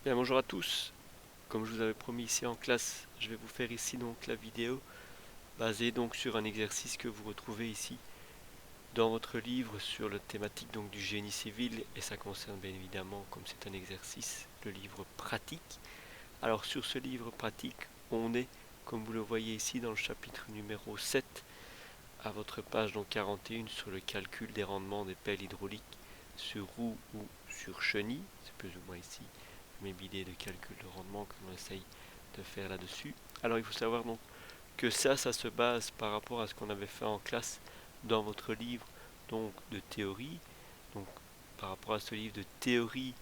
Bien, bonjour à tous. Comme je vous avais promis ici en classe, je vais vous faire ici donc la vidéo basée donc sur un exercice que vous retrouvez ici dans votre livre sur la thématique donc du génie civil, et ça concerne bien évidemment, comme c'est un exercice, le livre pratique. Alors sur ce livre pratique, on est, comme vous le voyez ici dans le chapitre numéro 7, à votre page donc 41, sur le calcul des rendements des pelles hydrauliques sur roue ou sur chenille. C'est plus ou moins ici mes idées de calcul de rendement que l'on essaye de faire là-dessus. Alors il faut savoir donc que ça se base par rapport à ce qu'on avait fait en classe dans votre livre donc de théorie. Donc par rapport à ce livre de théorie,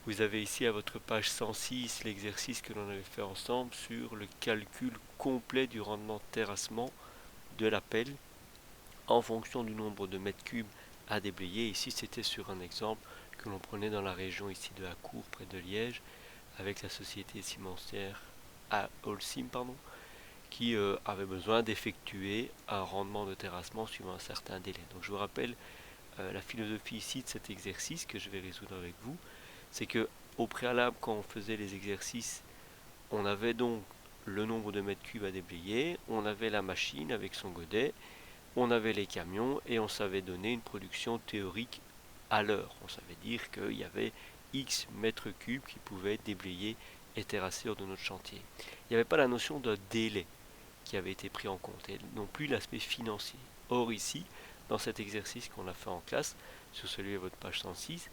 vous avez ici à votre page 106 l'exercice que l'on avait fait ensemble sur le calcul complet du rendement de terrassement de la pelle en fonction du nombre de mètres cubes à déblayer. Ici c'était sur un exemple que l'on prenait dans la région ici de Hacourt près de Liège, avec la société cimentière à Holcim, qui avait besoin d'effectuer un rendement de terrassement suivant un certain délai. Donc je vous rappelle la philosophie ici de cet exercice que je vais résoudre avec vous, c'est que au préalable, quand on faisait les exercices, on avait donc le nombre de mètres cubes à déblayer, on avait la machine avec son godet, on avait les camions et on savait donner une production théorique à l'heure. On savait dire qu'il y avait X mètres cubes qui pouvaient être déblayés et terrassés de notre chantier. Il n'y avait pas la notion de délai qui avait été pris en compte, et non plus l'aspect financier. Or ici, dans cet exercice qu'on a fait en classe, sur celui à votre page 106,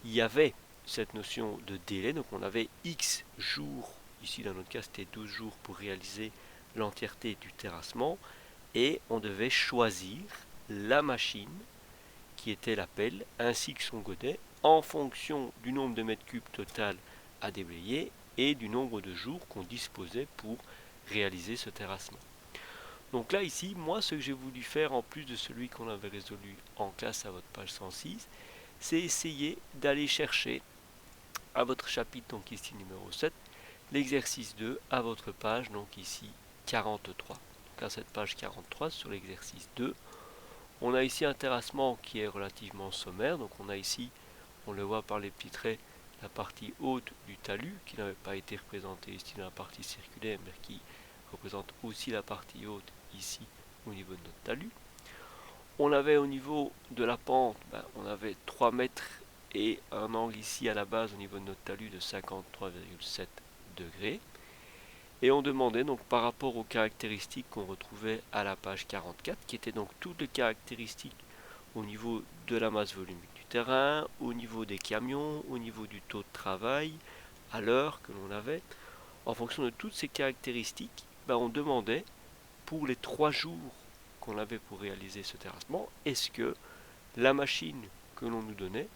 il y avait cette notion de délai, donc on avait X jours, ici dans notre cas c'était 12 jours pour réaliser l'entièreté du terrassement, et on devait choisir la machine qui était la pelle ainsi que son godet en fonction du nombre de mètres cubes total à déblayer et du nombre de jours qu'on disposait pour réaliser ce terrassement. Donc là ici, moi ce que j'ai voulu faire en plus de celui qu'on avait résolu en classe à votre page 106, c'est essayer d'aller chercher à votre chapitre, donc ici numéro 7, l'exercice 2 à votre page, donc ici 43. Donc à cette page 43 sur l'exercice 2, on a ici un terrassement qui est relativement sommaire, donc on a ici, on le voit par les petits traits, la partie haute du talus, qui n'avait pas été représentée ici dans la partie circulaire, mais qui représente aussi la partie haute ici au niveau de notre talus. On avait au niveau de la pente, on avait 3 mètres et un angle ici à la base au niveau de notre talus de 53,7 degrés. Et on demandait donc par rapport aux caractéristiques qu'on retrouvait à la page 44, qui étaient donc toutes les caractéristiques au niveau de la masse volumique du terrain, au niveau des camions, au niveau du taux de travail, à l'heure que l'on avait. En fonction de toutes ces caractéristiques, on demandait pour les 3 jours qu'on avait pour réaliser ce terrassement, est-ce que la machine que l'on nous donnait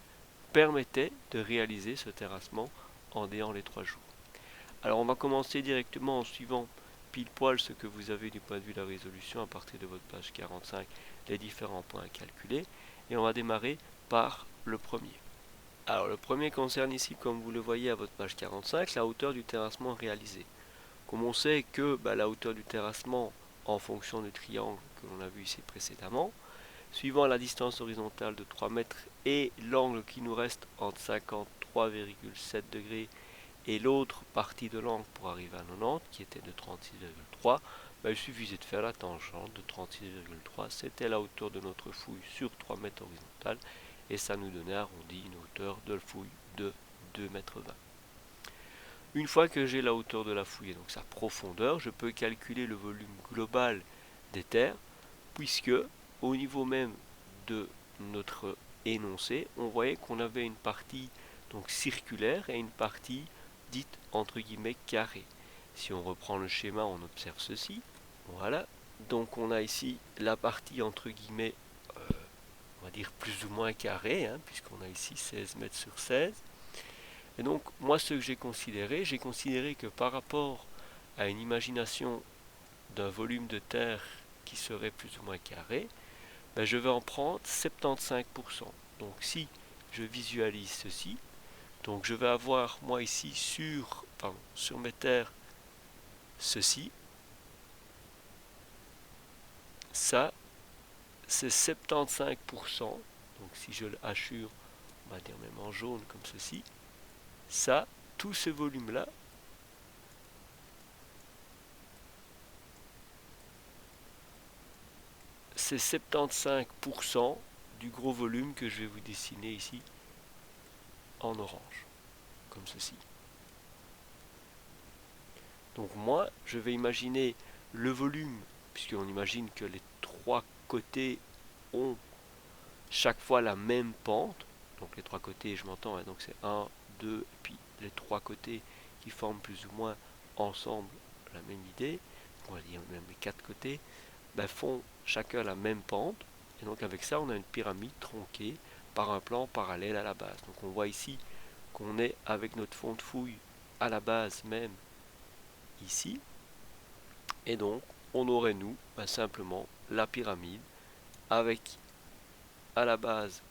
permettait de réaliser ce terrassement en déant les 3 jours. Alors on va commencer directement en suivant pile poil ce que vous avez du point de vue de la résolution à partir de votre page 45, les différents points à calculer, et on va démarrer par le premier. Alors le premier concerne ici, comme vous le voyez à votre page 45, la hauteur du terrassement réalisé. Comme on sait que la hauteur du terrassement en fonction du triangle que l'on a vu ici précédemment, suivant la distance horizontale de 3 mètres et l'angle qui nous reste entre 53,7 degrés et l'autre partie de l'angle pour arriver à 90 qui était de 36,3, il suffisait de faire la tangente de 36,3, c'était la hauteur de notre fouille sur 3 mètres horizontales et ça nous donnait arrondi une hauteur de fouille de 2,20 mètres. Une fois que j'ai la hauteur de la fouille et donc sa profondeur, je peux calculer le volume global des terres, puisque au niveau même de notre énoncé, on voyait qu'on avait une partie donc circulaire et une partie dite entre guillemets carrée. Si on reprend le schéma, on observe ceci. Voilà. Donc on a ici la partie entre guillemets, on va dire plus ou moins carrée, puisqu'on a ici 16 mètres sur 16. Et donc moi ce que j'ai considéré que par rapport à une imagination d'un volume de terre qui serait plus ou moins carré, je vais en prendre 75%. Donc si je visualise ceci, donc je vais avoir moi ici sur mes terres ceci, ça c'est 75%, donc si je le hachure, on va dire même en jaune comme ceci, ça tout ce volume-là, c'est 75% du gros volume que je vais vous dessiner ici en orange, comme ceci. Donc moi, je vais imaginer le volume, puisqu'on imagine que les trois côtés ont chaque fois la même pente. Donc les trois côtés, je m'entends, hein, donc c'est 1, 2, et puis les trois côtés qui forment plus ou moins ensemble la même idée, on va dire même les quatre côtés, font chacun la même pente. Et donc avec ça, on a une pyramide tronquée par un plan parallèle à la base. Donc on voit ici qu'on est avec notre fond de fouille à la base même ici. Et donc on aurait nous simplement la pyramide avec à la base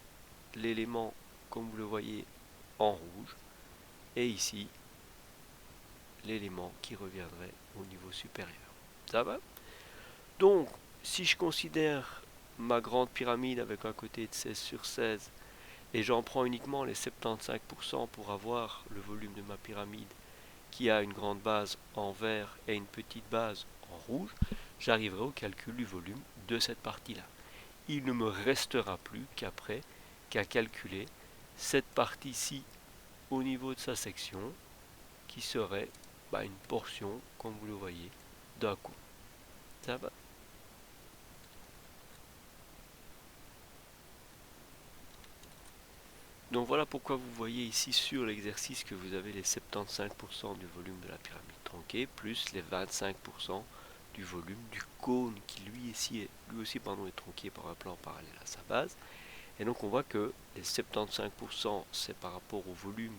l'élément comme vous le voyez en rouge et ici l'élément qui reviendrait au niveau supérieur. Ça va? Donc si je considère ma grande pyramide avec un côté de 16 sur 16 et j'en prends uniquement les 75% pour avoir le volume de ma pyramide qui a une grande base en vert et une petite base en rouge, j'arriverai au calcul du volume de cette partie-là. Il ne me restera plus qu'à calculer cette partie-ci au niveau de sa section qui serait une portion, comme vous le voyez, d'un coup. Ça va? Donc voilà pourquoi vous voyez ici sur l'exercice que vous avez les 75% du volume de la pyramide tronquée plus les 25% du volume du cône qui lui aussi est tronqué par un plan parallèle à sa base. Et donc on voit que les 75% c'est par rapport au volume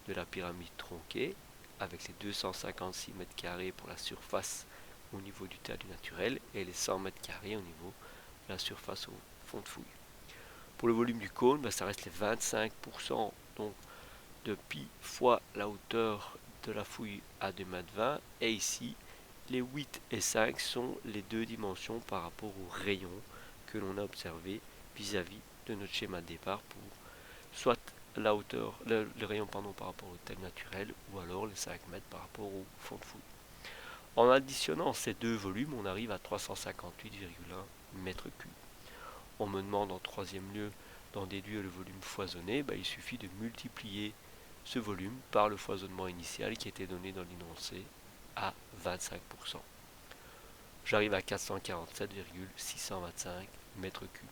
de la pyramide tronquée avec les 256 mètres carrés pour la surface au niveau du talus naturel et les 100 mètres carrés au niveau de la surface au fond de fouille. Pour le volume du cône, ça reste les 25% donc de pi fois la hauteur de la fouille à 2,20 m. Et ici, les 8 et 5 sont les deux dimensions par rapport au rayon que l'on a observé vis-à-vis de notre schéma de départ pour soit la hauteur, le rayon par rapport au thème naturel ou alors les 5 mètres par rapport au fond de fouille. En additionnant ces deux volumes, on arrive à 358,1 mètres cubes. On me demande en troisième lieu d'en déduire le volume foisonné, il suffit de multiplier ce volume par le foisonnement initial qui était donné dans l'énoncé à 25%. J'arrive à 447,625 mètres cubes.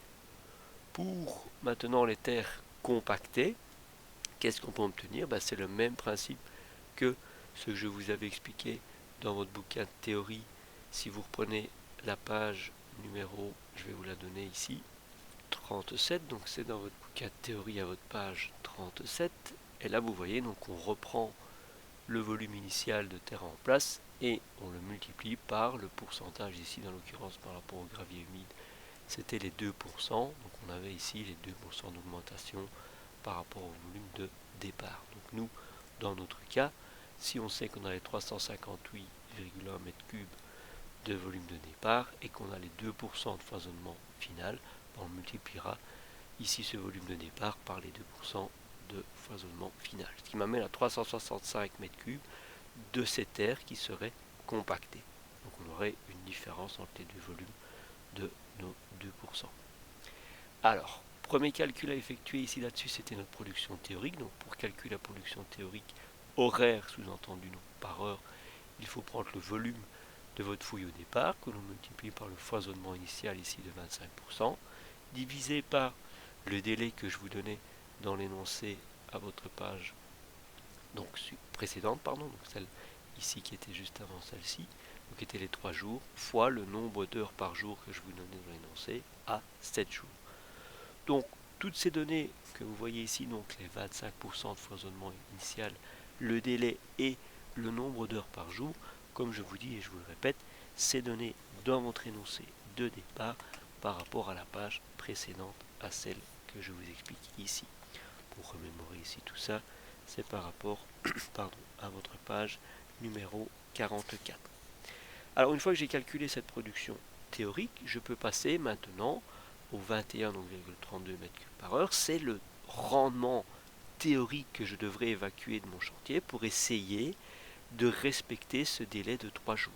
Pour maintenant les terres compactées, qu'est-ce qu'on peut obtenir? C'est le même principe que ce que je vous avais expliqué dans votre bouquin de théorie. Si vous reprenez la page numéro, je vais vous la donner ici, 37, donc c'est dans votre bouquin de théorie à votre page 37, et là vous voyez, donc on reprend le volume initial de terre en place et on le multiplie par le pourcentage ici, dans l'occurrence par rapport au gravier humide, c'était les 2%, donc on avait ici les 2% d'augmentation par rapport au volume de départ. Donc nous, dans notre cas, si on sait qu'on a les 358,1 m3 de volume de départ et qu'on a les 2% de foisonnement final, on multipliera ici ce volume de départ par les 2% de foisonnement final. Ce qui m'amène à 365 m3 de ces terres qui seraient compactées. Donc on aurait une différence entre les deux volumes de nos 2%. Alors, premier calcul à effectuer ici là-dessus, c'était notre production théorique. Donc pour calculer la production théorique horaire, sous-entendu non par heure, il faut prendre le volume de votre fouille au départ, que l'on multiplie par le foisonnement initial ici de 25%, divisé par le délai que je vous donnais dans l'énoncé à votre page donc précédente, donc celle ici qui était juste avant celle-ci, donc qui était les 3 jours, fois le nombre d'heures par jour que je vous donnais dans l'énoncé à 7 jours. Donc toutes ces données que vous voyez ici, donc les 25% de foisonnement initial, le délai et le nombre d'heures par jour, comme je vous dis et je vous le répète, ces données dans votre énoncé de départ par rapport à la page précédente à celle que je vous explique ici. Pour remémorer ici tout ça, c'est par rapport à votre page numéro 44. Alors une fois que j'ai calculé cette production théorique, je peux passer maintenant au 21,32 m3 par heure. C'est le rendement théorique que je devrais évacuer de mon chantier pour essayer de respecter ce délai de 3 jours.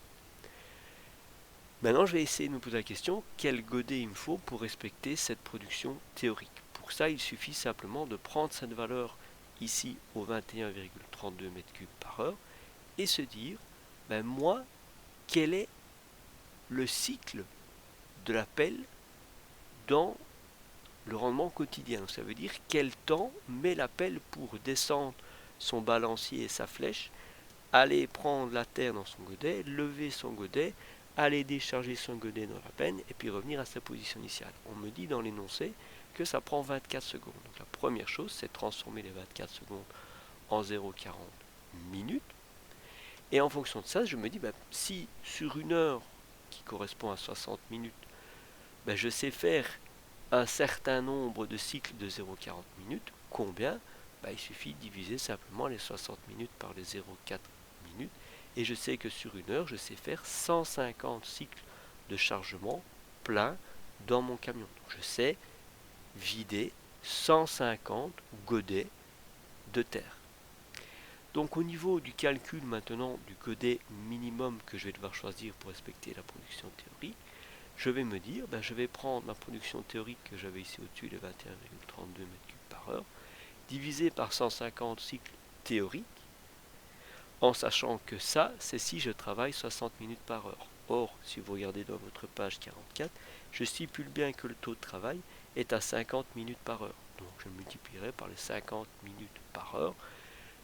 Maintenant, je vais essayer de me poser la question, quel godet il me faut pour respecter cette production théorique? Pour ça, il suffit simplement de prendre cette valeur ici au 21,32 m3 par heure et se dire, moi, quel est le cycle de la pelle dans le rendement quotidien? Ça veut dire quel temps met la pelle pour descendre son balancier et sa flèche, aller prendre la terre dans son godet, lever son godet, aller décharger son godet dans la penne et puis revenir à sa position initiale. On me dit dans l'énoncé que ça prend 24 secondes. Donc la première chose, c'est de transformer les 24 secondes en 0,40 minutes. Et en fonction de ça, je me dis, si sur une heure qui correspond à 60 minutes, je sais faire un certain nombre de cycles de 0,40 minutes, combien? Il suffit de diviser simplement les 60 minutes par les 0,4 minutes. Et je sais que sur une heure, je sais faire 150 cycles de chargement plein dans mon camion. Donc je sais vider 150 godets de terre. Donc au niveau du calcul maintenant du godet minimum que je vais devoir choisir pour respecter la production théorique, je vais me dire, je vais prendre ma production théorique que j'avais ici au-dessus, les 21,32 m3 par heure, divisé par 150 cycles théoriques, en sachant que ça, c'est si je travaille 60 minutes par heure. Or, si vous regardez dans votre page 44, je stipule bien que le taux de travail est à 50 minutes par heure. Donc je multiplierai par les 50 minutes par heure.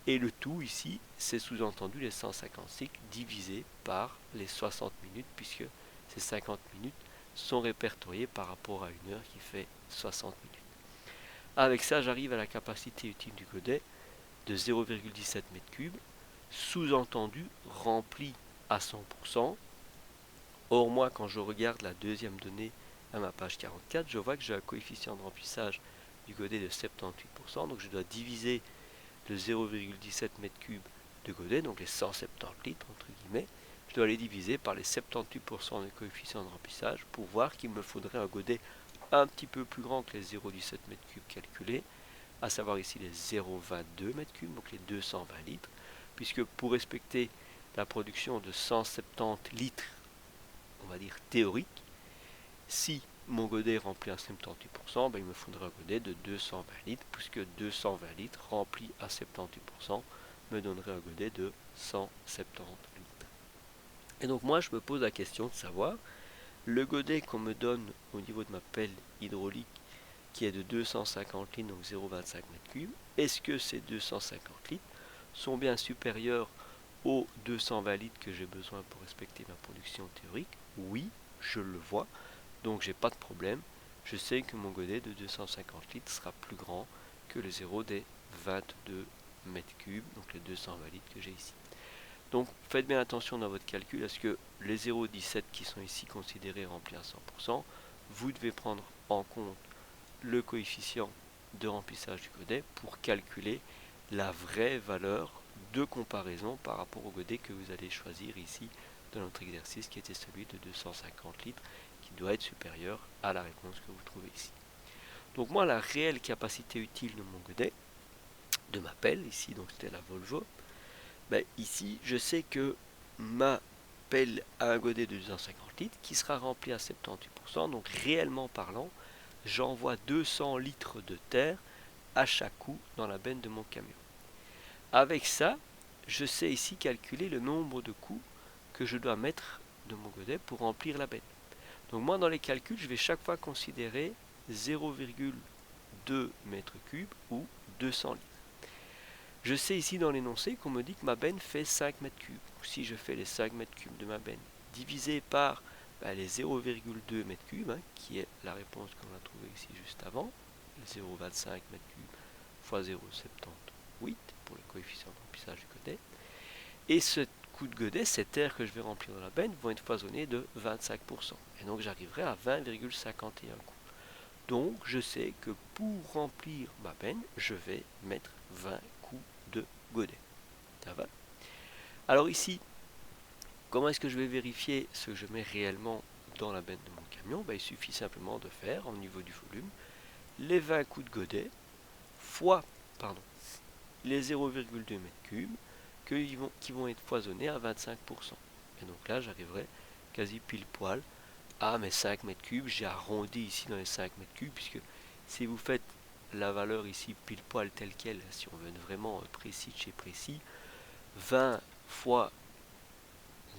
Et le tout ici, c'est sous-entendu les 150 cycles divisé par les 60 minutes, puisque ces 50 minutes sont répertoriées par rapport à une heure qui fait 60 minutes. Avec ça, j'arrive à la capacité utile du godet de 0,17 m3, sous-entendu rempli à 100%. Or moi, quand je regarde la deuxième donnée à ma page 44, je vois que j'ai un coefficient de remplissage du godet de 78%, donc je dois diviser le 0,17 m3 de godet, donc les 170 litres entre guillemets, je dois les diviser par les 78% de coefficient de remplissage pour voir qu'il me faudrait un godet un petit peu plus grand que les 0,17 m3 calculés, à savoir ici les 0,22 m3, donc les 220 litres, puisque pour respecter la production de 170 litres, on va dire théorique, si mon godet est rempli à 78%, il me faudrait un godet de 220 litres, puisque 220 litres rempli à 78% me donnerait un godet de 170 litres. Et donc moi je me pose la question de savoir, le godet qu'on me donne au niveau de ma pelle hydraulique, qui est de 250 litres, donc 0,25 m3, est-ce que ces 250 litres sont bien supérieurs aux 220 litres que j'ai besoin pour respecter ma production théorique? Oui, je le vois. Donc j'ai pas de problème, je sais que mon godet de 250 litres sera plus grand que le 0 des 22 m3, donc les 220 litres que j'ai ici. Donc faites bien attention dans votre calcul à ce que les 0,17 qui sont ici considérés remplis à 100%, vous devez prendre en compte le coefficient de remplissage du godet pour calculer la vraie valeur de comparaison par rapport au godet que vous allez choisir ici dans notre exercice qui était celui de 250 litres, qui doit être supérieur à la réponse que vous trouvez ici. Donc moi, la réelle capacité utile de mon godet, de ma pelle, ici donc c'était la Volvo, ici je sais que ma pelle a un godet de 250 litres qui sera rempli à 78%, donc réellement parlant, j'envoie 200 litres de terre à chaque coup dans la benne de mon camion. Avec ça, je sais ici calculer le nombre de coups que je dois mettre de mon godet pour remplir la benne. Donc moi dans les calculs, je vais chaque fois considérer 0,2 m3 ou 200 litres. Je sais ici dans l'énoncé qu'on me dit que ma benne fait 5 m3. Donc si je fais les 5 m3 de ma benne divisé par les 0,2 m3, qui est la réponse qu'on a trouvée ici juste avant, 0,25 m3 fois 0,78 pour le coefficient de remplissage du godet. Et ce coup de godet, ces terres que je vais remplir dans la benne, vont être foisonnées de 25%. Et donc j'arriverai à 20,51 coups. Donc je sais que pour remplir ma benne, je vais mettre 20 coups de godet. Ça va? Alors ici, comment est-ce que je vais vérifier ce que je mets réellement dans la benne de mon camion? Il suffit simplement de faire, au niveau du volume, les 20 coups de godet fois les 0,2 m3 qui vont être foisonnés à 25%. Et donc là, j'arriverai quasi pile poil à mes 5 m3. J'ai arrondi ici dans les 5 m3, puisque si vous faites la valeur ici pile poil telle quelle, si on veut être vraiment précis de chez précis, 20 fois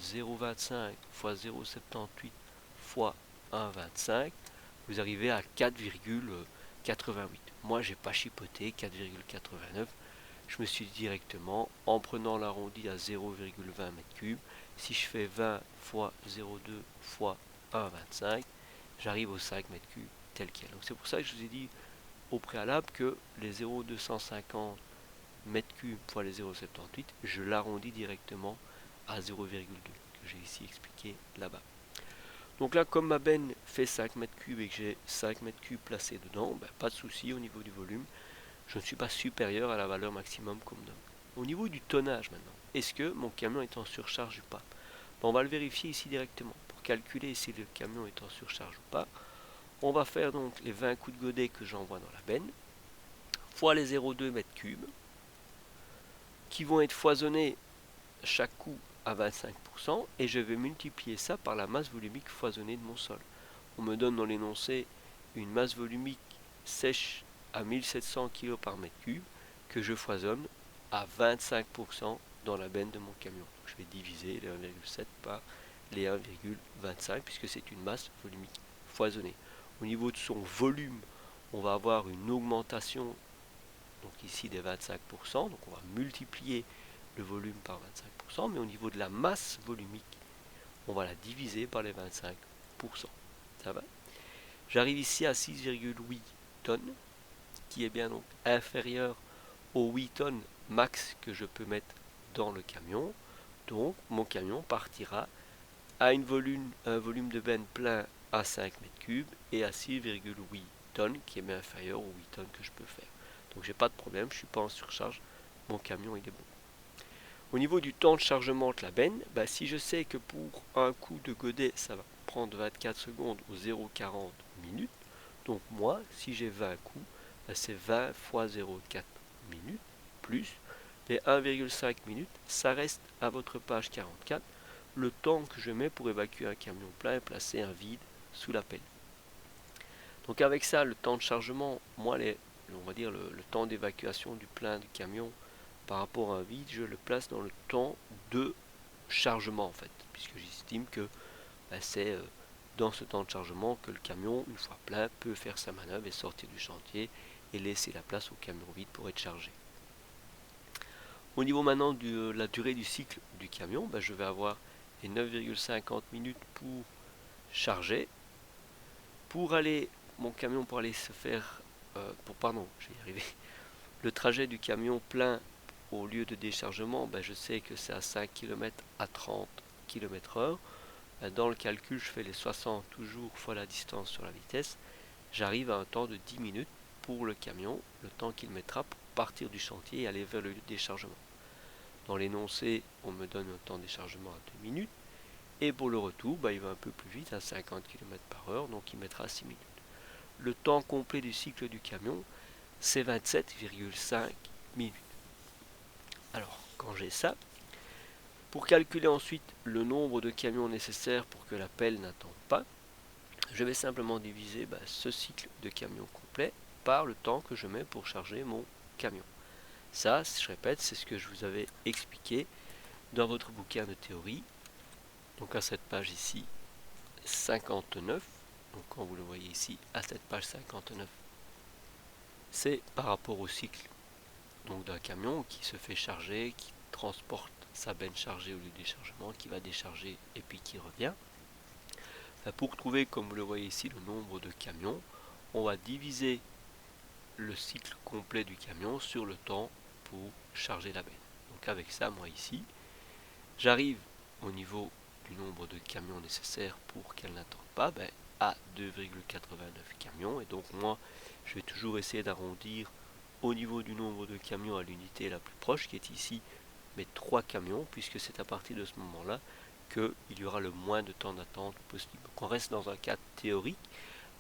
0,25 fois 0,78 fois 1,25, vous arrivez à 4,88. Moi, j'ai pas chipoté 4,89. Je me suis dit directement, en prenant l'arrondi à 0,20 m3, si je fais 20 fois 0,2 fois 1,25, j'arrive aux 5 m3 tel quel. Donc c'est pour ça que je vous ai dit au préalable que les 0,250 m3 fois les 0,78, je l'arrondis directement à 0,2, que j'ai ici expliqué là-bas. Donc là, comme ma benne fait 5 m3 et que j'ai 5 m3 placés dedans, ben, pas de souci au niveau du volume. Je ne suis pas supérieur à la valeur maximum qu'on me donne. Au niveau du tonnage maintenant, est-ce que mon camion est en surcharge ou pas? Ben, on va le vérifier ici directement. Pour calculer si le camion est en surcharge ou pas, on va faire donc les 20 coups de godet que j'envoie dans la benne, fois les 0,2 m3, qui vont être foisonnés chaque coup à 25%, et je vais multiplier ça par la masse volumique foisonnée de mon sol. On me donne dans l'énoncé une masse volumique sèche à 1700 kg par mètre cube que je foisonne à 25% dans la benne de mon camion. Donc je vais diviser les 1,7 par les 1,25 puisque c'est une masse volumique foisonnée. Au niveau de son volume, on va avoir une augmentation donc ici des 25%, donc on va multiplier le volume par 25%, mais au niveau de la masse volumique, on va la diviser par les 25%. Ça va? J'arrive ici à 6,8 tonnes, qui est bien donc inférieur aux 8 tonnes max que je peux mettre dans le camion. Donc mon camion partira à un volume de benne plein à 5 m3 et à 6,8 tonnes, qui est bien inférieur aux 8 tonnes que je peux faire. Donc j'ai pas de problème, je suis pas en surcharge, mon camion il est bon. Au niveau du temps de chargement de la benne, bah, si je sais que pour un coup de godet ça va prendre 24 secondes ou 0,40 minutes, donc moi si j'ai 20 coups, bah, c'est 20 fois 0,4 minutes plus les 1,5 minutes, ça reste à votre page 44 le temps que je mets pour évacuer un camion plein et placer un vide sous la pelle. Donc avec ça, le temps de chargement, moi on va dire le temps d'évacuation du plein du camion par rapport à un vide, je le place dans le temps de chargement en fait, puisque j'estime que c'est dans ce temps de chargement que le camion, une fois plein, peut faire sa manœuvre et sortir du chantier et laisser la place au camion vide pour être chargé. Au niveau maintenant de la durée du cycle du camion, je vais avoir les 9,50 minutes pour charger. Pour aller, mon camion pour aller se faire, je vais y arriver, le trajet du camion plein au lieu de déchargement, je sais que c'est à 5 km à 30 km/h. Dans le calcul, je fais les 60 toujours fois la distance sur la vitesse. J'arrive à un temps de 10 minutes pour le camion, le temps qu'il mettra pour partir du chantier et aller vers le lieu de déchargement. Dans l'énoncé, on me donne un temps de déchargement à 2 minutes. Et pour le retour, il va un peu plus vite, à 50 km/h, donc il mettra 6 minutes. Le temps complet du cycle du camion, c'est 27,5 minutes. Alors, quand j'ai ça, pour calculer ensuite le nombre de camions nécessaires pour que la pelle n'attende pas, je vais simplement diviser ce cycle de camion complet par le temps que je mets pour charger mon camion. Ça, je répète, c'est ce que je vous avais expliqué dans votre bouquin de théorie. Donc à cette page ici, 59. Donc quand vous le voyez ici, à cette page 59, c'est par rapport au cycle d'un camion qui se fait charger, qui transporte sa benne chargée au lieu de déchargement, qui va décharger et puis qui revient. Pour trouver, comme vous le voyez ici, le nombre de camions, on va diviser le cycle complet du camion sur le temps pour charger la benne. Donc avec ça, moi ici, j'arrive au niveau du nombre de camions nécessaires pour qu'elle n'attende pas, à 2,89 camions. Et donc moi, je vais toujours essayer d'arrondir au niveau du nombre de camions à l'unité la plus proche, qui est ici mes 3 camions, puisque c'est à partir de ce moment-là qu'il y aura le moins de temps d'attente possible. Donc on reste dans un cadre théorique.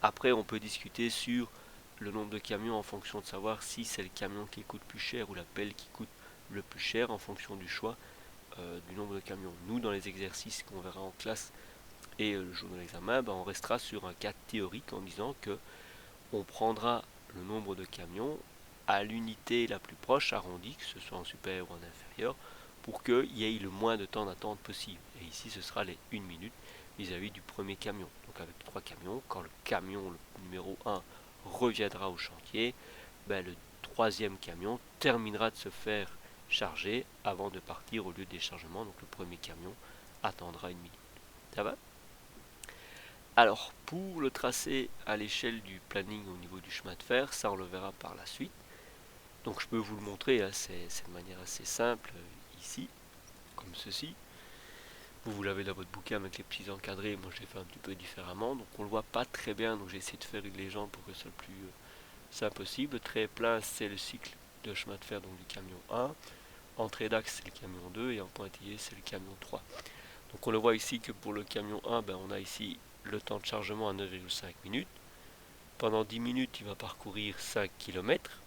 Après, on peut discuter sur le nombre de camions en fonction de savoir si c'est le camion qui coûte plus cher ou la pelle qui coûte le plus cher en fonction du choix du nombre de camions. Nous, dans les exercices qu'on verra en classe et le jour de l'examen, on restera sur un cas théorique en disant que on prendra le nombre de camions à l'unité la plus proche arrondie, que ce soit en supérieur ou en inférieur, pour qu'il y ait le moins de temps d'attente possible. Et ici, ce sera les 1 minute vis-à-vis du premier camion. Donc avec 3 camions, quand le camion le numéro 1 reviendra au chantier, le troisième camion terminera de se faire charger avant de partir au lieu de déchargement. Donc le premier camion attendra 1 minute. Ça va? Alors, pour le tracé à l'échelle du planning au niveau du chemin de fer, ça on le verra par la suite. Donc je peux vous le montrer, hein, c'est de manière assez simple ici, comme ceci. Vous l'avez dans votre bouquin avec les petits encadrés, moi j'ai fait un petit peu différemment, donc on le voit pas très bien, donc j'ai essayé de faire une légende pour que ce soit le plus simple possible. Le trait plein, c'est le cycle de chemin de fer donc du camion 1, en trait d'axe c'est le camion 2 et en pointillé c'est le camion 3. Donc on le voit ici que pour le camion 1, on a ici le temps de chargement à 9,5 minutes. Pendant 10 minutes, il va parcourir 5 km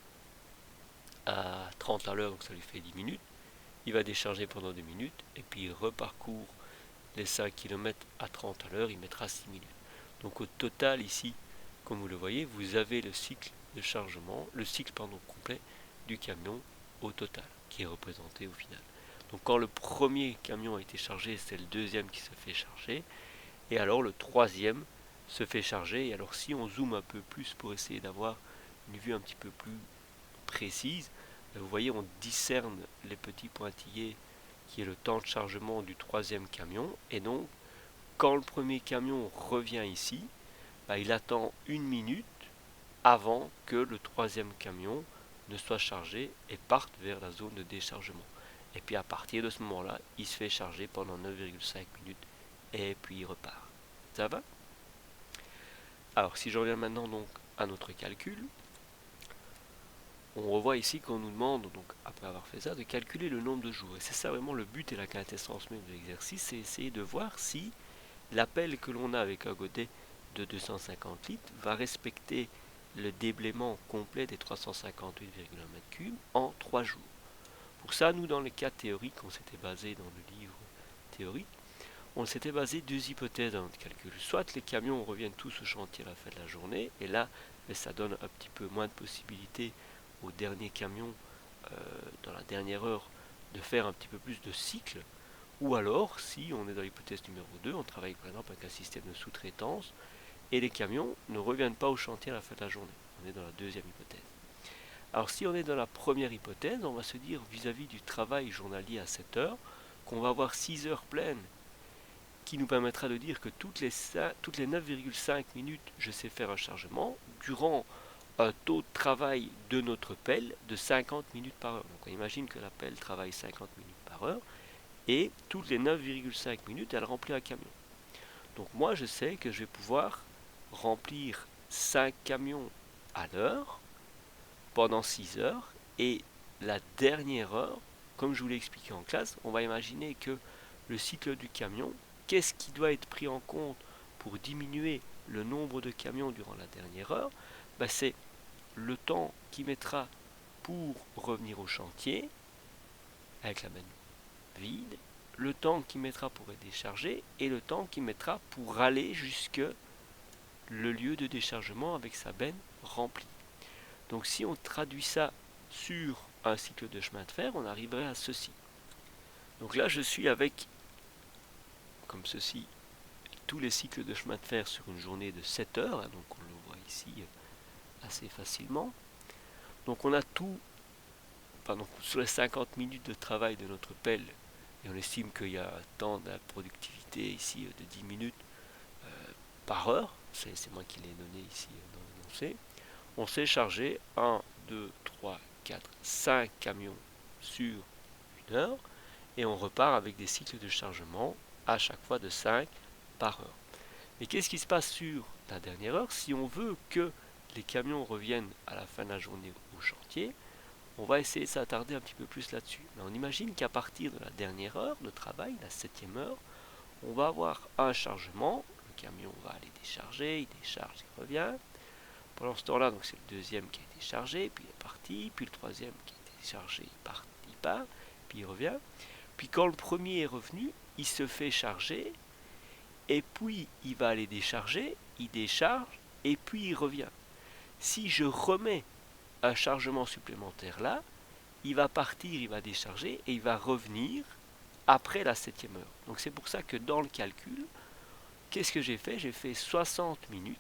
à 30 à l'heure, donc ça lui fait 10 minutes. Il va décharger pendant 2 minutes et puis il reparcourt les 5 km à 30 à l'heure, il mettra 6 minutes. Donc au total ici, comme vous le voyez, vous avez le cycle de chargement, le cycle complet du camion au total, qui est représenté au final. Donc quand le premier camion a été chargé, c'est le deuxième qui se fait charger, et alors le troisième se fait charger. Et alors si on zoome un peu plus pour essayer d'avoir une vue un petit peu plus précise, vous voyez on discerne les petits pointillés qui est le temps de chargement du troisième camion. Et donc quand le premier camion revient ici, il attend 1 minute avant que le troisième camion ne soit chargé et parte vers la zone de déchargement. Et puis à partir de ce moment-là, il se fait charger pendant 9,5 minutes et puis il repart. Ça va? Alors si je reviens maintenant donc à notre calcul, on revoit ici qu'on nous demande, donc après avoir fait ça, de calculer le nombre de jours. Et c'est ça vraiment le but et la quintessence même de l'exercice, c'est essayer de voir si la pelle que l'on a avec un godet de 250 litres va respecter le déblaiement complet des 358,1 m3 en 3 jours. Pour ça, nous, dans les cas théoriques, on s'était basé dans le livre théorique, on s'était basé 2 hypothèses dans notre calcul. Soit les camions reviennent tous au chantier à la fin de la journée, et là, ça donne un petit peu moins de possibilités au dernier camion, dans la dernière heure, de faire un petit peu plus de cycle. Ou alors, si on est dans l'hypothèse numéro 2, on travaille par exemple avec un système de sous-traitance, et les camions ne reviennent pas au chantier à la fin de la journée. On est dans la deuxième hypothèse. Alors si on est dans la première hypothèse, on va se dire vis-à-vis du travail journalier à 7 heures, qu'on va avoir 6 heures pleines, qui nous permettra de dire que toutes les 9,5 minutes, je sais faire un chargement, durant un taux de travail de notre pelle de 50 minutes par heure. Donc on imagine que la pelle travaille 50 minutes par heure, et toutes les 9,5 minutes, elle remplit un camion. Donc moi, je sais que je vais pouvoir remplir 5 camions à l'heure pendant 6 heures, et la dernière heure, comme je vous l'ai expliqué en classe, on va imaginer que le cycle du camion, qu'est-ce qui doit être pris en compte pour diminuer le nombre de camions durant la dernière heure? C'est le temps qu'il mettra pour revenir au chantier avec la benne vide, le temps qu'il mettra pour être déchargé et le temps qu'il mettra pour aller jusque le lieu de déchargement avec sa benne remplie. Donc si on traduit ça sur un cycle de chemin de fer, on arriverait à ceci. Donc là je suis avec, comme ceci, tous les cycles de chemin de fer sur une journée de 7 heures, donc on le voit ici assez facilement. Donc on a tout, sur les 50 minutes de travail de notre pelle, et on estime qu'il y a un temps de productivité ici de 10 minutes par heure, c'est moi qui l'ai donné ici dans l'énoncé. On s'est chargé 1, 2, 3, 4, 5 camions sur 1 heure, et on repart avec des cycles de chargement à chaque fois de 5 par heure. Mais qu'est-ce qui se passe sur la dernière heure? Si on veut que les camions reviennent à la fin de la journée au chantier, on va essayer de s'attarder un petit peu plus là-dessus. Mais on imagine qu'à partir de la dernière heure de travail, la 7e heure, on va avoir un chargement, le camion va aller décharger, il décharge, il revient. Pendant ce temps-là, donc c'est le deuxième qui a été chargé, puis il est parti, puis le troisième qui a été chargé, il part, puis il revient. Puis quand le premier est revenu, il se fait charger, et puis il va aller décharger, il décharge, et puis il revient. Si je remets un chargement supplémentaire là, il va partir, il va décharger, et il va revenir après la 7e heure. Donc c'est pour ça que dans le calcul, qu'est-ce que j'ai fait? J'ai fait 60 minutes,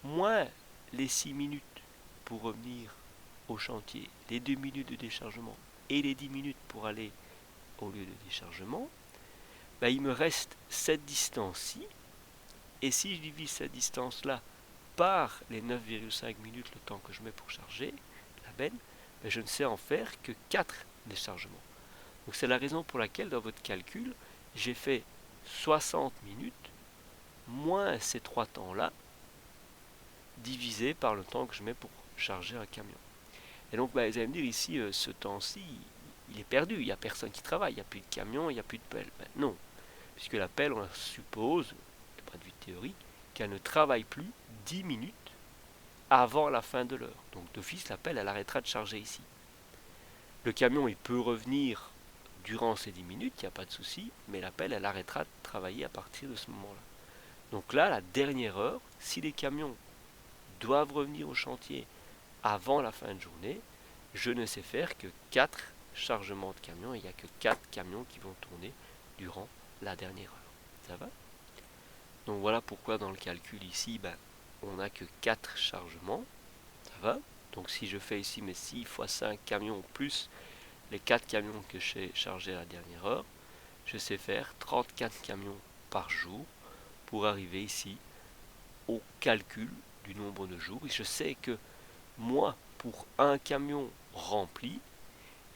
moins les 6 minutes pour revenir au chantier, les 2 minutes de déchargement et les 10 minutes pour aller au lieu de déchargement, ben, il me reste cette distance-ci. Et si je divise cette distance-là par les 9,5 minutes, le temps que je mets pour charger la benne, ben, je ne sais en faire que 4 déchargements. Donc c'est la raison pour laquelle dans votre calcul, j'ai fait 60 minutes moins ces 3 temps-là, divisé par le temps que je mets pour charger un camion. Et donc, bah, vous allez me dire ici, ce temps-ci, il est perdu, il n'y a personne qui travaille, il n'y a plus de camion, il n'y a plus de pelle. Ben, non, puisque la pelle, on suppose, du point de vue théorique, qu'elle ne travaille plus 10 minutes avant la fin de l'heure. Donc d'office, la pelle, elle arrêtera de charger ici. Le camion, il peut revenir durant ces 10 minutes, il n'y a pas de souci, mais la pelle, elle arrêtera de travailler à partir de ce moment-là. Donc là, la dernière heure, si les camions doivent revenir au chantier avant la fin de journée, je ne sais faire que 4 chargements de camions, et il n'y a que 4 camions qui vont tourner durant la dernière heure. Ça va? Donc voilà pourquoi dans le calcul ici, ben, on n'a que 4 chargements. Ça va? Donc si je fais ici mes 6 fois 5 camions plus les 4 camions que j'ai chargés à la dernière heure, je sais faire 34 camions par jour pour arriver ici au calcul du nombre de jours. Et je sais que moi, pour un camion rempli,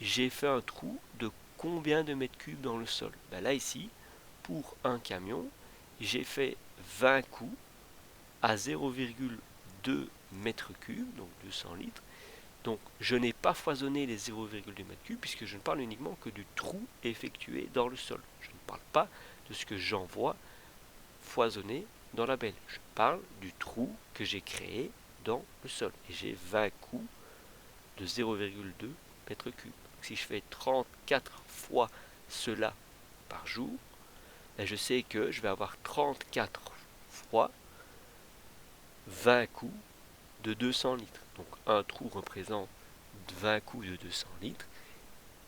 j'ai fait un trou de combien de mètres cubes dans le sol? Ben là ici, pour un camion, j'ai fait 20 coups à 0,2 mètres cubes, donc 200 litres. Donc je n'ai pas foisonné les 0,2 mètres cubes puisque je ne parle uniquement que du trou effectué dans le sol. Je ne parle pas de ce que j'envoie foisonner dans la benne. Je parle du trou que j'ai créé dans le sol. Et j'ai 20 coups de 0,2 mètres cubes. Si je fais 34 fois cela par jour, ben je sais que je vais avoir 34 fois 20 coups de 200 litres. Donc un trou représente 20 coups de 200 litres.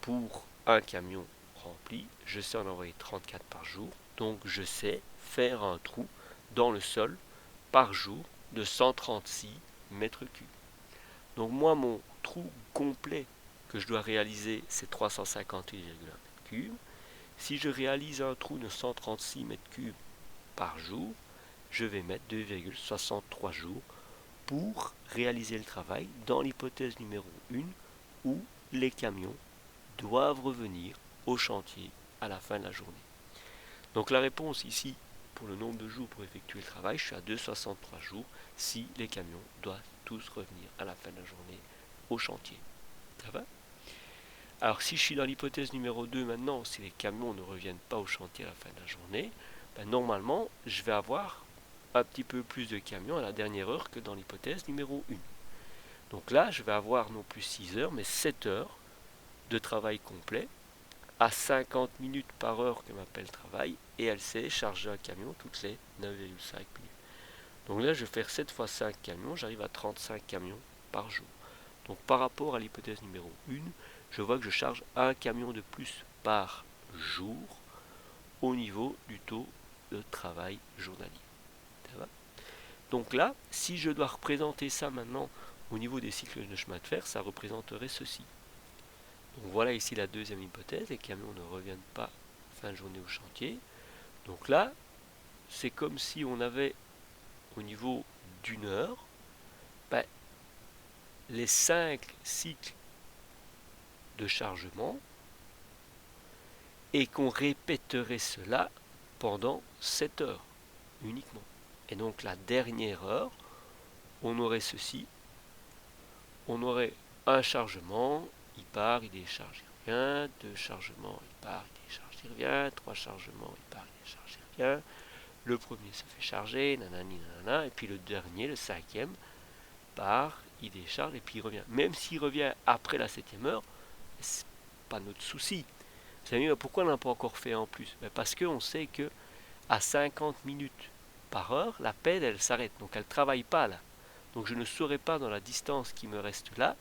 Pour un camion rempli, je sais en envoyer 34 par jour. Donc je sais faire un trou dans le sol par jour de 136 mètres cubes. Donc moi, mon trou complet que je dois réaliser, c'est 358,1 mètres cubes. Si je réalise un trou de 136 mètres cubes par jour, je vais mettre 2,63 jours pour réaliser le travail dans l'hypothèse numéro 1 où les camions doivent revenir au chantier à la fin de la journée. Donc la réponse ici, pour le nombre de jours pour effectuer le travail, je suis à 2,63 jours si les camions doivent tous revenir à la fin de la journée au chantier. Ça va? Alors si je suis dans l'hypothèse numéro 2 maintenant, si les camions ne reviennent pas au chantier à la fin de la journée, ben normalement je vais avoir un petit peu plus de camions à la dernière heure que dans l'hypothèse numéro 1. Donc là je vais avoir non plus 6 heures mais 7 heures de travail complet à 50 minutes par heure que ma pelle travaille et elle sait charger un camion toutes les 9,5 minutes. Donc là je vais faire 7 fois 5 camions, j'arrive à 35 camions par jour. Donc par rapport à l'hypothèse numéro 1, je vois que je charge un camion de plus par jour au niveau du taux de travail journalier. Ça va? Donc là, si je dois représenter ça maintenant au niveau des cycles de chemin de fer, ça représenterait ceci. Donc voilà ici la deuxième hypothèse, les camions ne reviennent pas fin de journée au chantier. Donc là, c'est comme si on avait au niveau d'une heure, ben, les 5 cycles de chargement et qu'on répéterait cela pendant 7 heures uniquement. Et donc la dernière heure, on aurait ceci, on aurait un chargement, il part, il décharge, il revient, 2 chargements, il part, il décharge, il revient, 3 chargements, il part, il décharge, il revient, Le premier se fait charger, nanani nanana, et puis le dernier, le cinquième, part, il décharge et puis il revient. Même s'il revient après la 7e heure, c'est pas notre souci. Vous savez, pourquoi on n'a pas encore fait en plus? Parce qu'on sait que à 50 minutes par heure, la pelle elle s'arrête, donc elle ne travaille pas là. Donc je ne saurais pas dans la distance qui me reste là,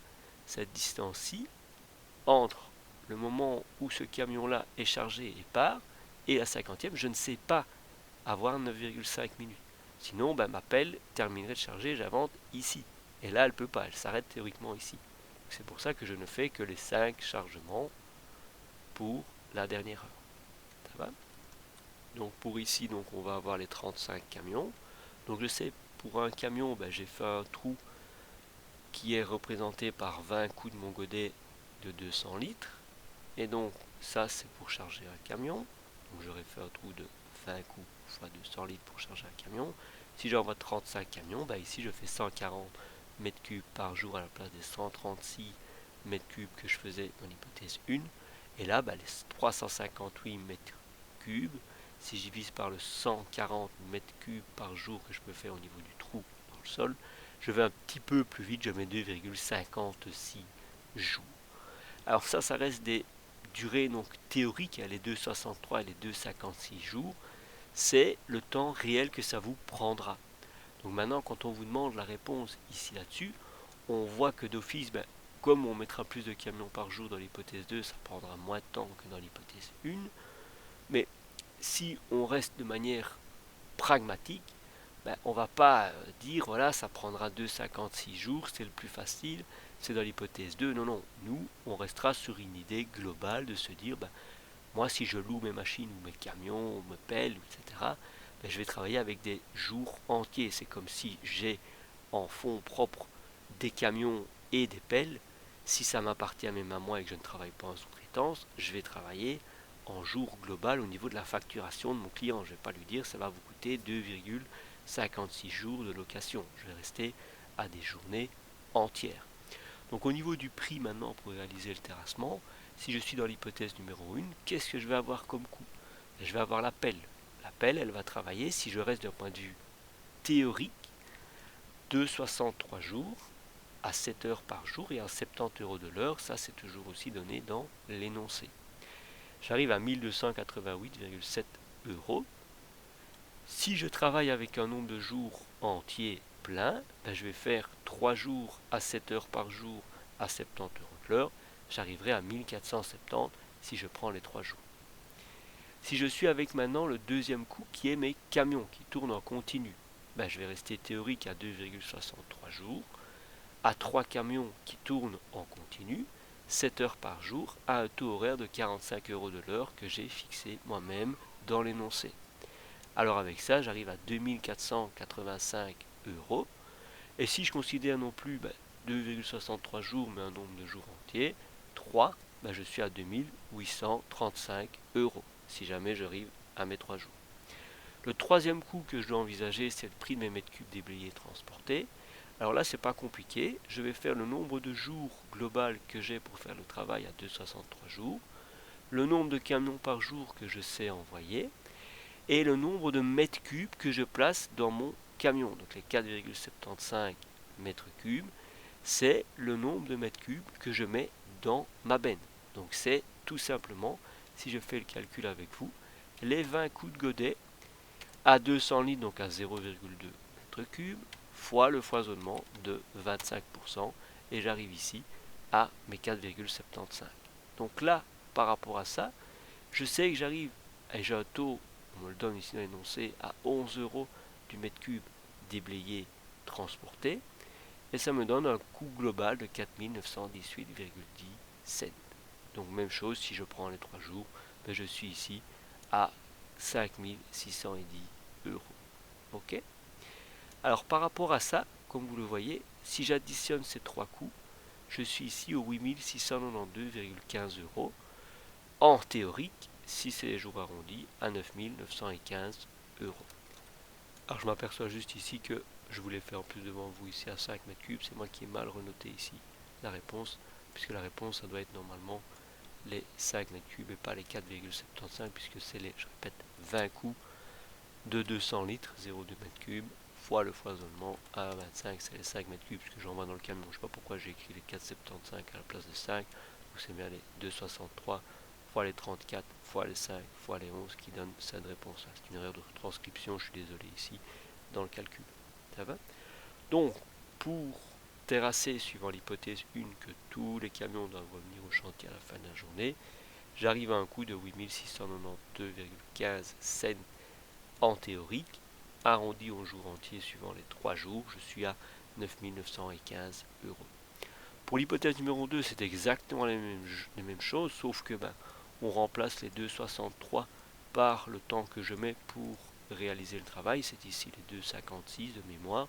cette distance-ci, entre le moment où ce camion-là est chargé et part, et la 50e, je ne sais pas avoir 9,5 minutes. Sinon, ma pelle terminerait de charger, j'avance ici. Et là, elle ne peut pas, elle s'arrête théoriquement ici. C'est pour ça que je ne fais que les 5 chargements pour la dernière heure. Ça va? Donc pour ici, donc on va avoir les 35 camions. Donc je sais, pour un camion, j'ai fait un trou qui est représenté par 20 coups de mon godet de 200 litres. Et donc ça, c'est pour charger un camion. Donc j'aurais fait un trou de 20 coups fois 200 litres pour charger un camion. Si j'envoie 35 camions, ici je fais 140 mètres cubes par jour à la place des 136 mètres cubes que je faisais dans l'hypothèse 1. Et là, les 358 mètres cubes, si j'y divise par le 140 mètres cubes par jour que je peux faire au niveau du trou dans le sol, je vais un petit peu plus vite, je mets 2,56 jours. Alors ça reste des durées donc théoriques, les 2,63 et les 2,56 jours, c'est le temps réel que ça vous prendra. Donc maintenant, quand on vous demande la réponse ici là-dessus, on voit que d'office, comme on mettra plus de camions par jour dans l'hypothèse 2, ça prendra moins de temps que dans l'hypothèse 1. Mais si on reste de manière pragmatique, on ne va pas dire voilà, ça prendra 2,56 jours, c'est le plus facile, c'est dans l'hypothèse 2. Non, non, nous, on restera sur une idée globale de se dire moi, si je loue mes machines ou mes camions ou mes pelles, etc., je vais travailler avec des jours entiers. C'est comme si j'ai en fonds propres des camions et des pelles. Si ça m'appartient même à moi et que je ne travaille pas en sous-traitance, je vais travailler en jour global au niveau de la facturation de mon client. Je ne vais pas lui dire ça va vous coûter 2,56 jours de location. Je vais rester à des journées entières. Donc au niveau du prix maintenant pour réaliser le terrassement, si je suis dans l'hypothèse numéro 1, qu'est-ce que je vais avoir comme coût? Je vais avoir la pelle. La pelle, elle va travailler, si je reste d'un point de vue théorique, de 63 jours à 7 heures par jour et à 70 euros de l'heure. Ça, c'est toujours aussi donné dans l'énoncé. J'arrive à 1288,7 euros. Si je travaille avec un nombre de jours entiers plein, je vais faire 3 jours à 7 heures par jour à 70 euros de l'heure. J'arriverai à 1470 si je prends les 3 jours. Si je suis avec maintenant le deuxième coût qui est mes camions qui tournent en continu, je vais rester théorique à 2,63 jours, à 3 camions qui tournent en continu, 7 heures par jour, à un taux horaire de 45 euros de l'heure que j'ai fixé moi-même dans l'énoncé. Alors avec ça, j'arrive à 2485 euros. Et si je considère non plus 2,63 jours, mais un nombre de jours entiers, 3, je suis à 2835 euros, si jamais j'arrive à mes 3 jours. Le troisième coût que je dois envisager, c'est le prix de mes mètres cubes déblayés et transportés. Alors là, c'est pas compliqué. Je vais faire le nombre de jours global que j'ai pour faire le travail à 263 jours, le nombre de camions par jour que je sais envoyer, et le nombre de mètres cubes que je place dans mon camion. Donc les 4,75 mètres cubes, c'est le nombre de mètres cubes que je mets dans ma benne. Donc c'est tout simplement, si je fais le calcul avec vous, les 20 coups de godet à 200 litres, donc à 0,2 mètres cubes, fois le foisonnement de 25%, et j'arrive ici à mes 4,75. Donc là, par rapport à ça, je sais que j'arrive, et j'ai un taux, on me le donne ici dans l'énoncé, à 11 euros du mètre cube déblayé transporté, et ça me donne un coût global de 4918,10 cents. Donc même chose, si je prends les 3 jours, je suis ici à 5610 euros. Ok. Alors par rapport à ça, comme vous le voyez, si j'additionne ces 3 coûts, je suis ici au 8692,15 euros. En théorique, si c'est les jours arrondis, à 9915 euros. Alors je m'aperçois juste ici que je voulais faire plus devant vous ici à 5 mètres cubes, c'est moi qui ai mal renoté ici la réponse, puisque la réponse ça doit être normalement les 5 mètres cubes et pas les 4,75 puisque c'est les, je répète, 20 coups de 200 litres, 0,2 m3, fois le foisonnement à 25, c'est les 5 m3 que j'envoie dans le camion. Je ne sais pas pourquoi j'ai écrit les 4,75 à la place de 5, donc c'est bien les 2,63 fois les 34 fois les 5 fois les 11 qui donne cette réponse. C'est une erreur de transcription, je suis désolé ici, dans le calcul. Ça va? Donc, pour terrasser, suivant l'hypothèse 1 que tous les camions doivent revenir au chantier à la fin de la journée, j'arrive à un coût de 8692,15 cents en théorique. Arrondi au jour entier suivant les 3 jours, je suis à 9915 euros. Pour l'hypothèse numéro 2, c'est exactement les mêmes choses, sauf que on remplace les 2,63 par le temps que je mets pour réaliser le travail. C'est ici les 2,56 de mémoire,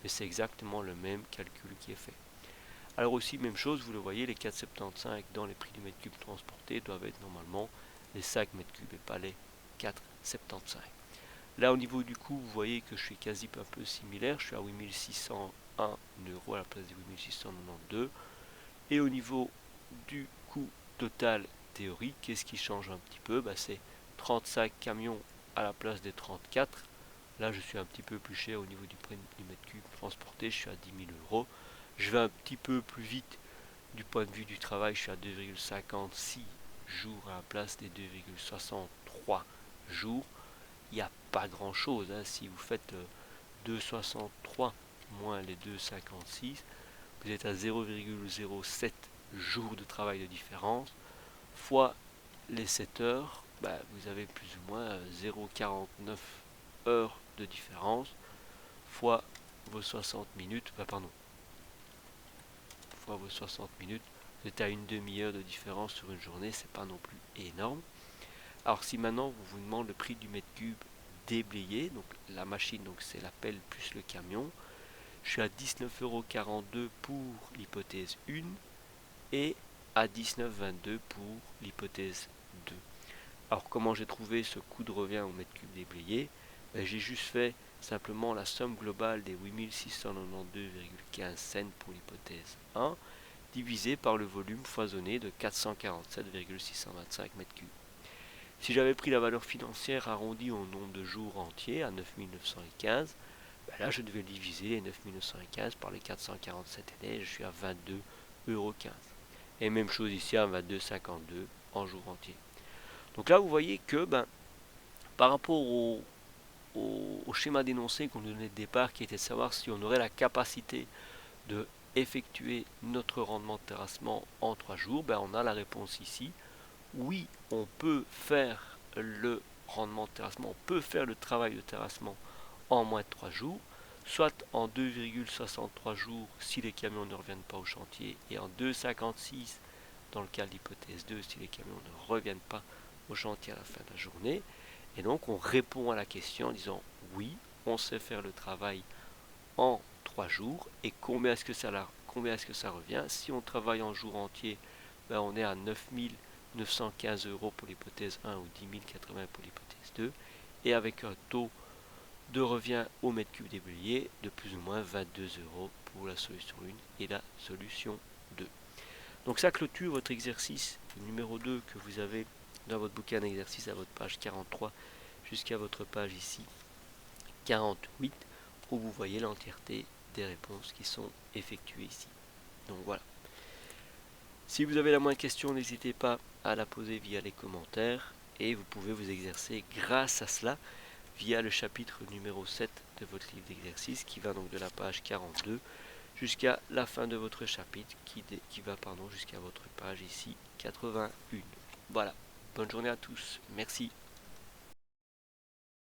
mais c'est exactement le même calcul qui est fait. Alors aussi, même chose, vous le voyez, les 4,75 dans les prix du mètre cube transporté doivent être normalement les 5 mètres cubes et pas les 4,75. Là, au niveau du coût, vous voyez que je suis quasi un peu similaire. Je suis à 8601 euros à la place de 8692. Et au niveau du coût total théorique, qu'est-ce qui change un petit peu? C'est 35 camions à la place des 34. Là, je suis un petit peu plus cher au niveau du prix du mètre cube transporté. Je suis à 10 000 euros. Je vais un petit peu plus vite du point de vue du travail. Je suis à 2,56 jours à la place des 2,63 jours. Il n'y a pas grand chose. Si vous faites 2,63 moins les 2,56, vous êtes à 0,07 jours de travail de différence, fois les 7 heures, vous avez plus ou moins 0,49 heures de différence, fois vos 60 minutes, fois vos 60 minutes, vous êtes à une demi-heure de différence sur une journée, c'est pas non plus énorme. Alors si maintenant vous vous demandez le prix du mètre cube déblayé, donc la machine, donc c'est la pelle plus le camion, je suis à 19,42 € pour l'hypothèse 1 et à 19,22 € pour l'hypothèse 2. Alors comment j'ai trouvé ce coût de revient au mètre cube déblayé? J'ai juste fait simplement la somme globale des 8692,15 cents pour l'hypothèse 1 divisé par le volume foisonné de 447,625 mètres cubes. Si j'avais pris la valeur financière arrondie au nombre de jours entiers à 9915, là je devais diviser les 9915 par les 447 et je suis à 22,15 €. Et même chose ici à 22,52 € en jour entier. Donc là vous voyez que par rapport au schéma d'énoncé qu'on nous donnait de départ, qui était de savoir si on aurait la capacité de effectuer notre rendement de terrassement en 3 jours, on a la réponse ici. Oui, on peut faire le rendement de terrassement, on peut faire le travail de terrassement en moins de 3 jours, soit en 2,63 jours si les camions ne reviennent pas au chantier, et en 2,56 dans le cas de l'hypothèse 2 si les camions ne reviennent pas au chantier à la fin de la journée. Et donc on répond à la question en disant oui, on sait faire le travail en 3 jours, et combien est-ce que ça revient? Si on travaille en jour entier, on est à 915 € pour l'hypothèse 1 ou 10 080 pour l'hypothèse 2, et avec un taux de revient au mètre cube déblayé de plus ou moins 22 € pour la solution 1 et la solution 2. Donc ça clôture votre exercice numéro 2 que vous avez dans votre bouquin d'exercice à votre page 43 jusqu'à votre page ici 48, où vous voyez l'entièreté des réponses qui sont effectuées ici. Donc voilà. Si vous avez la moindre question, n'hésitez pas à la poser via les commentaires, et vous pouvez vous exercer grâce à cela via le chapitre numéro 7 de votre livre d'exercice, qui va donc de la page 42 jusqu'à la fin de votre chapitre, qui va jusqu'à votre page ici 81. Voilà, bonne journée à tous, merci.